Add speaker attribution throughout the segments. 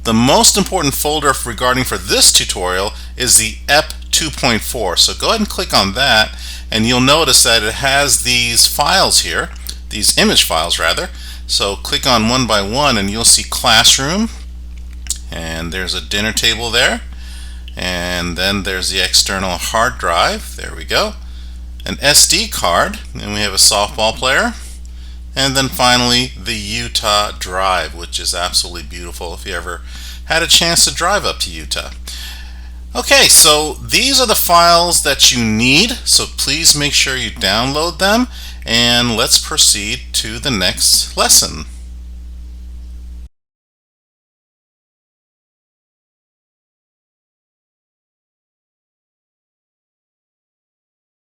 Speaker 1: The most important folder regarding for this tutorial is the EP 2.4. So go ahead and click on that, and you'll notice that it has these files here, these image files rather. So click on one by one and you'll see classroom, and there's a dinner table there, and then there's the external hard drive. There we go. An SD card, and we have a softball player, and then finally the Utah drive, which is absolutely beautiful if you ever had a chance to drive up to Utah. Okay, so these are the files that you need, so please make sure you download them, and let's proceed to the next lesson.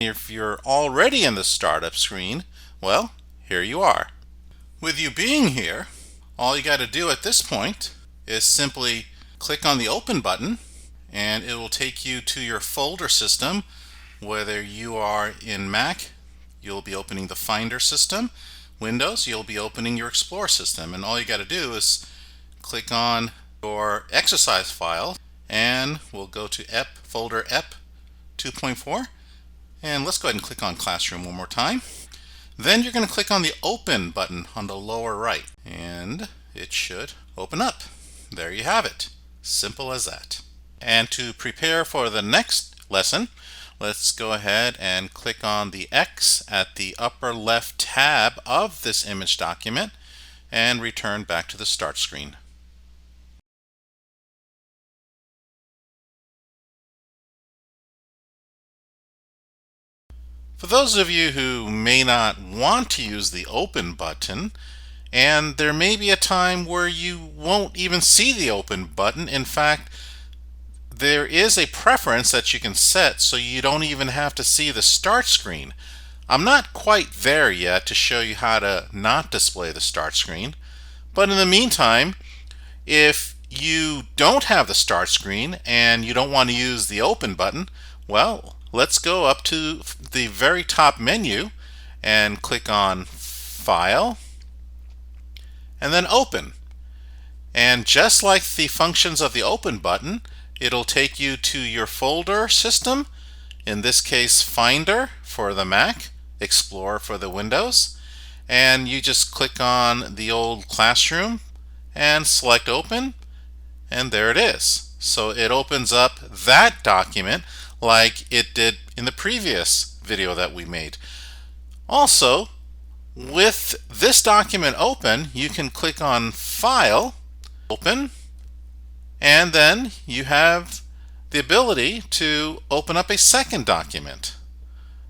Speaker 1: If you're already in the startup screen, well, here you are. With you being here, all you got to do at this point is simply click on the open button, and it will take you to your folder system. Whether you are in Mac, you'll be opening the Finder system. Windows, you'll be opening your Explorer system, and all you got to do is click on your exercise file, and we'll go to folder EP 2.4, and let's go ahead and click on Classroom one more time. Then you're going to click on the Open button on the lower right, and it should open up. There you have it. Simple as that. And to prepare for the next lesson, let's go ahead and click on the X at the upper left tab of this image document and return back to the start screen. For those of you who may not want to use the Open button, and there may be a time where you won't even see the Open button. In fact, there is a preference that you can set so you don't even have to see the start screen. I'm not quite there yet to show you how to not display the start screen, but in the meantime, if you don't have the start screen and you don't want to use the Open button, well, let's go up to the very top menu and click on File and then Open. And just like the functions of the Open button, it'll take you to your folder system, in this case Finder for the Mac, Explorer for the Windows, and you just click on the old Classroom and select Open, and there it is. So it opens up that document like it did in the previous video that we made. Also, with this document open, you can click on File, Open, and then you have the ability to open up a second document.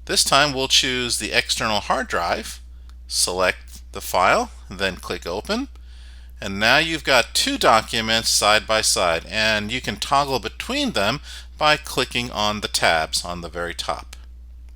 Speaker 1: This time we'll choose the external hard drive, select the file, then click Open, and now you've got two documents side by side, and you can toggle between them by clicking on the tabs on the very top.